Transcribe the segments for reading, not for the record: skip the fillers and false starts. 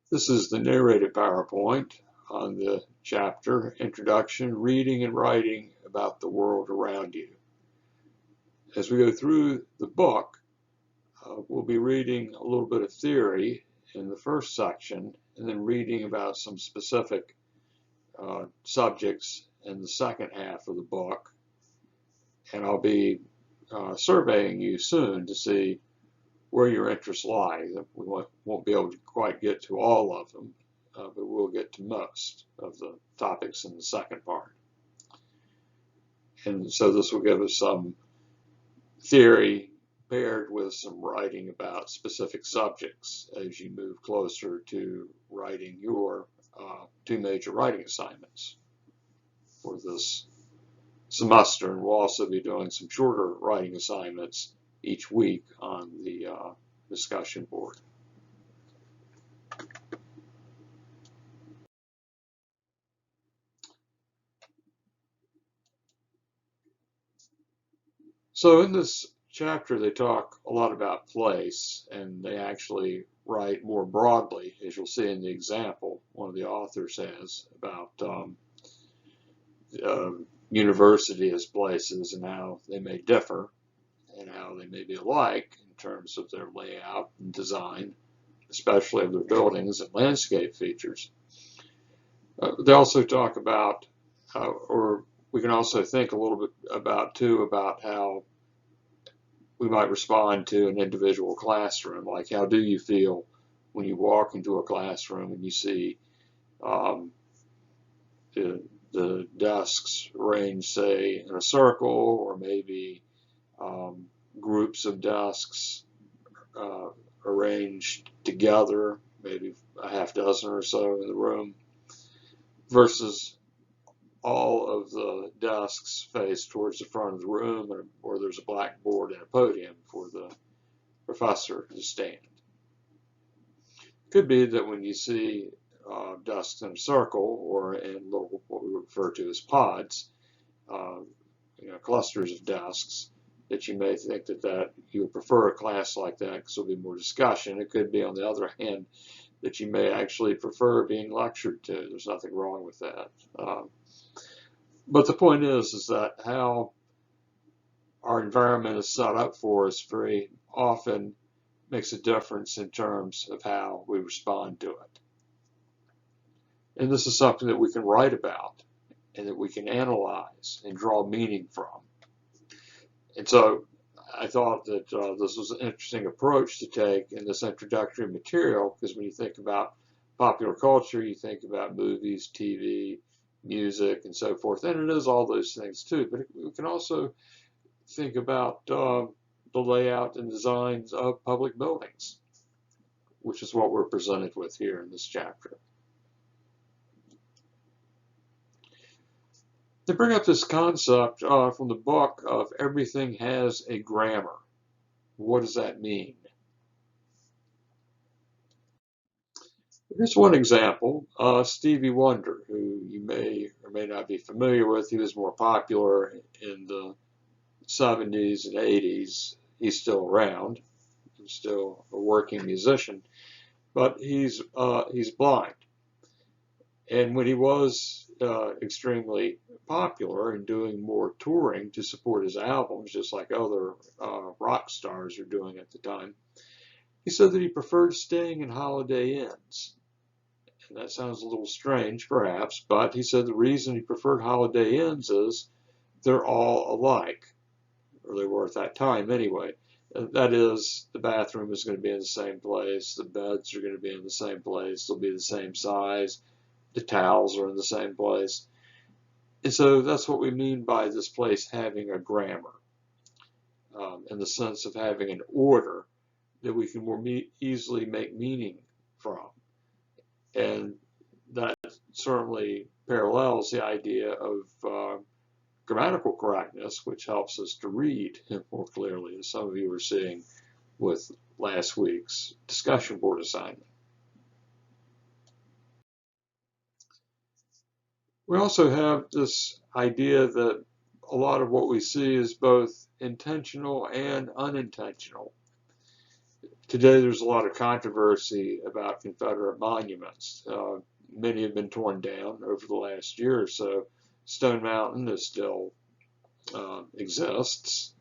This is the narrated PowerPoint on the chapter Introduction, Reading and Writing About the World Around You. As we go through the book, we'll be reading a little bit of theory in the first section and then reading about some specific subjects in the second half of the book. And I'll be surveying you soon to see where your interests lie. We won't be able to quite get to all of them, but we'll get to most of the topics in the second part. And so this will give us some theory paired with some writing about specific subjects as you move closer to writing your two major writing assignments for this semester. And we'll also be doing some shorter writing assignments each week on the discussion board. So in this chapter, they talk a lot about place, and they actually write more broadly, as you'll see in the example one of the authors has about university as places and how they may differ and how they may be alike in terms of their layout and design, especially of their buildings and landscape features. They also talk about, or we can also think a little bit about how we might respond to an individual classroom. Like, how do you feel when you walk into a classroom and you see the desks arranged, say, in a circle, or maybe groups of desks arranged together, maybe a half dozen or so in the room, versus all of the desks face towards the front of the room, or there's a blackboard and a podium for the professor to stand. It could be that when you see desks in a circle or in little, what we refer to as pods, clusters of desks, that you may think that you would prefer a class like that because there'll be more discussion. It could be, on the other hand, that you may actually prefer being lectured to. There's nothing wrong with that. But the point is that how our environment is set up for us very often makes a difference in terms of how we respond to it. And this is something that we can write about and that we can analyze and draw meaning from. And so I thought that this was an interesting approach to take in this introductory material, because when you think about popular culture, you think about movies, TV, music, and so forth, and it is all those things too. But we can also think about the layout and designs of public buildings, which is what we're presented with here in this chapter. They bring up this concept from the book of everything has a grammar. What does that mean? Here's one example, Stevie Wonder, who you may or may not be familiar with. He was more popular in the 70s and 80s. He's still around. He's still a working musician, but he's blind. And when he was extremely popular and doing more touring to support his albums, just like other rock stars are doing at the time, he said that he preferred staying in Holiday Inns. And that sounds a little strange, perhaps, but he said the reason he preferred Holiday Inns is they're all alike, or they were at that time anyway. That is, the bathroom is going to be in the same place, the beds are going to be in the same place, they'll be the same size, the towels are in the same place. And so that's what we mean by this place having a grammar, in the sense of having an order that we can more easily make meaning from. And that certainly parallels the idea of grammatical correctness, which helps us to read more clearly, as some of you were seeing with last week's discussion board assignment. We also have this idea that a lot of what we see is both intentional and unintentional. Today, there's a lot of controversy about Confederate monuments. Many have been torn down over the last year or so. Stone Mountain is still exists,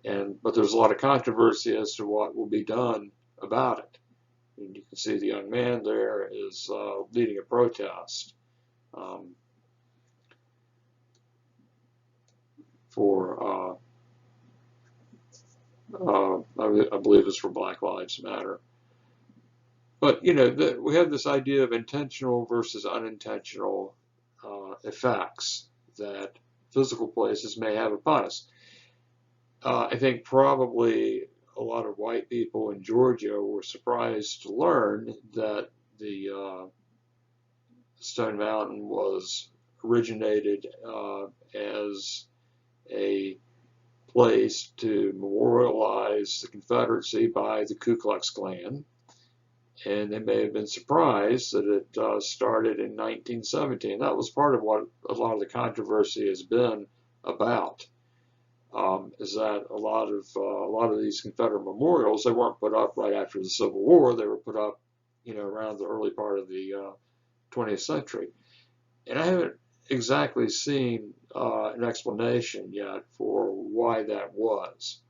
but there's a lot of controversy as to what will be done about it. And you can see the young man there is leading a protest for, I believe it's for Black Lives Matter. But we have this idea of intentional versus unintentional effects that physical places may have upon us. I think probably a lot of white people in Georgia were surprised to learn that the Stone Mountain was originated as a place to memorialize the Confederacy by the Ku Klux Klan. And they may have been surprised that it started in 1917. That was part of what a lot of the controversy has been about. Is that a lot of these Confederate memorials, they weren't put up right after the Civil War. They were put up, around the early part of the 20th century. And I haven't exactly seen an explanation yet for why that was.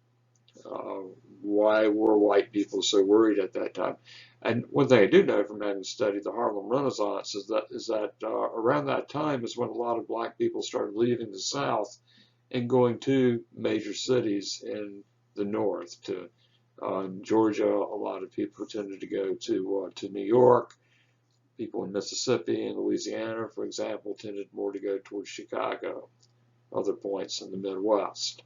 Why were white people so worried at that time? And one thing I do know from having studied the Harlem Renaissance is that around that time is when a lot of black people started leaving the South and going to major cities in the North. To Georgia, a lot of people tended to go to New York. People in Mississippi and Louisiana, for example, tended more to go towards Chicago, other points in the Midwest.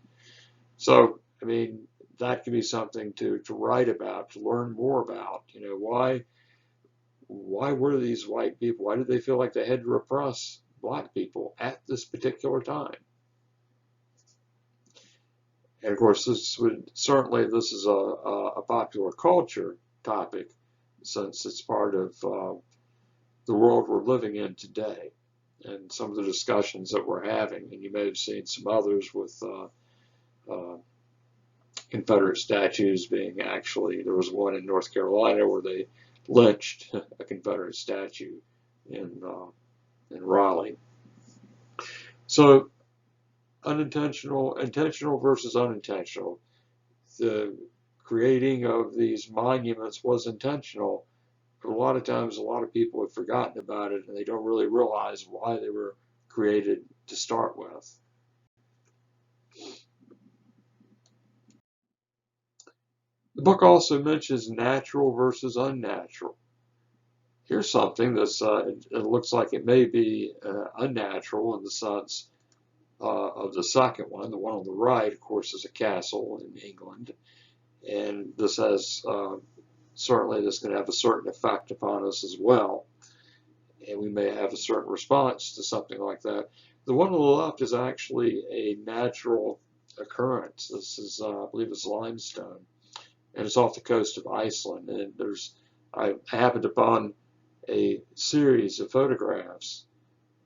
So, I mean, that could be something to write about, to learn more about. Why were these white people? Why did they feel like they had to repress black people at this particular time? And of course, this is a popular culture topic, since it's part of the world we're living in today, and some of the discussions that we're having. And you may have seen some others with Confederate statues being there was one in North Carolina where they lynched a Confederate statue in Raleigh. So intentional versus unintentional. The creating of these monuments was intentional, but a lot of times a lot of people have forgotten about it and they don't really realize why they were created to start with. The book also mentions natural versus unnatural. Here's something that's it looks like it may be unnatural in the sense of the second one. The one on the right, of course, is a castle in England, and this has certainly this can have a certain effect upon us as well, and we may have a certain response to something like that. The one on the left is actually a natural occurrence. This is, I believe, it's limestone, and it's off the coast of Iceland. And I happened upon a series of photographs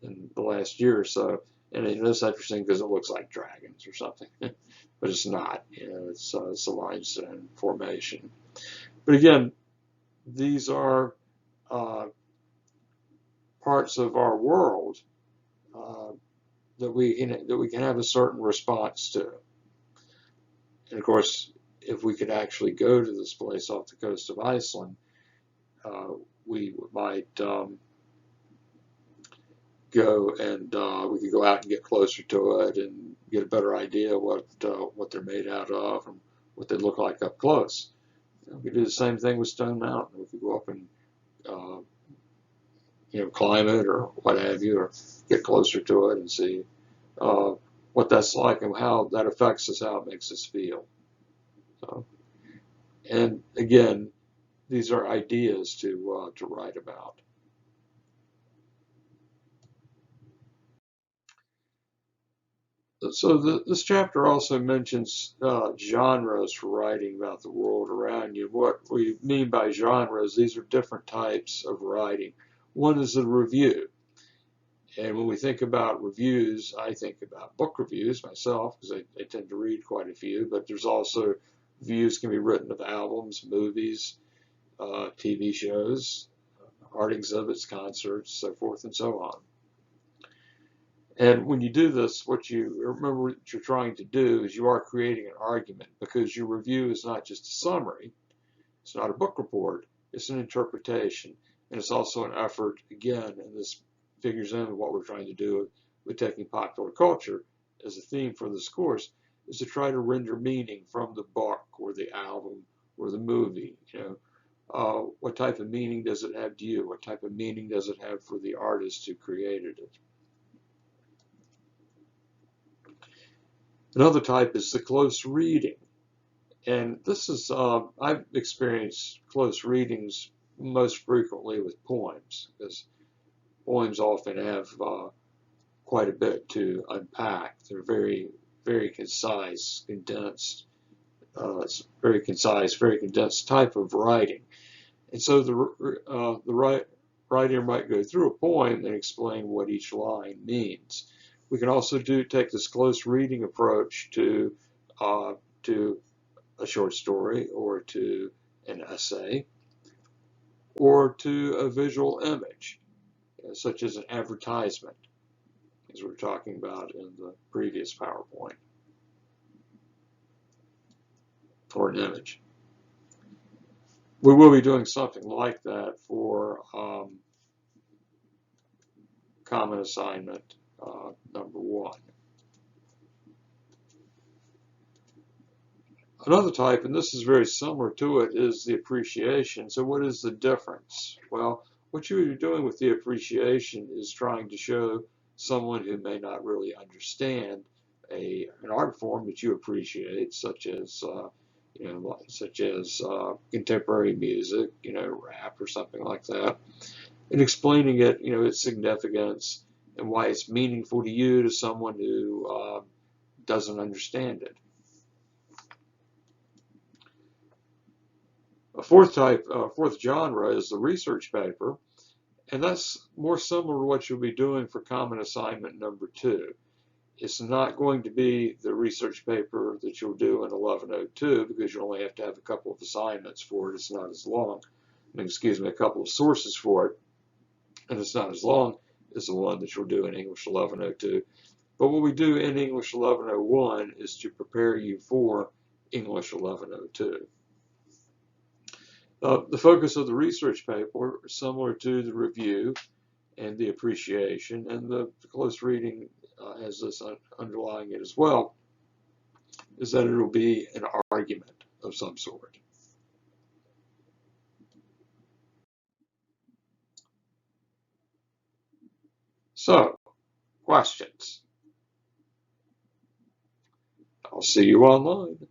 in the last year or so, and it's interesting because it looks like dragons or something, but it's not. It's a limestone formation. But again, these are parts of our world that we can have a certain response to. And of course, if we could actually go to this place off the coast of Iceland, we might go and we could go out and get closer to it and get a better idea what they're made out of and what they look like up close. We could do the same thing with Stone Mountain. We could go up and climb it or what have you, or get closer to it and see what that's like and how that affects us, how it makes us feel. So, and again, these are ideas to write about. So this chapter also mentions genres for writing about the world around you. What we mean by genres, these are different types of writing. One is a review. And when we think about reviews, I think about book reviews myself, because I tend to read quite a few, but there's also Reviews can be written of albums, movies, TV shows, art exhibits, concerts, so forth and so on. And when you do this, what you remember what you're trying to do is you are creating an argument, because your review is not just a summary, it's not a book report, it's an interpretation. And it's also an effort, again, and this figures in what we're trying to do with taking popular culture as a theme for this course, is to try to render meaning from the book or the album or the movie. What type of meaning does it have to you? What type of meaning does it have for the artist who created it? Another type is the close reading. And this is, I've experienced close readings most frequently with poems, because poems often have quite a bit to unpack. They're very, very concise, condensed. It's very concise, very condensed type of writing. And so the writer might go through a poem and explain what each line means. We can also take this close reading approach to a short story, or to an essay, or to a visual image, such as an advertisement, as we were talking about in the previous PowerPoint, or an image. We will be doing something like that for common assignment number 1. Another type, and this is very similar to it, is the appreciation. So what is the difference? Well, what you're doing with the appreciation is trying to show someone who may not really understand an art form that you appreciate, such as contemporary music, rap or something like that, and explaining it, its significance and why it's meaningful to you, to someone who doesn't understand it. A fourth genre is the research paper, and that's more similar to what you'll be doing for common assignment number 2. It's not going to be the research paper that you'll do in 1102, because you only have to have a couple of assignments for it. It's not as long. A couple of sources for it, and it's not as long as the one that you'll do in English 1102. But what we do in English 1101 is to prepare you for English 1102. The focus of the research paper is similar to the review and the appreciation, and the close reading has this underlying it as well, is that it will be an argument of some sort. So, questions? I'll see you online.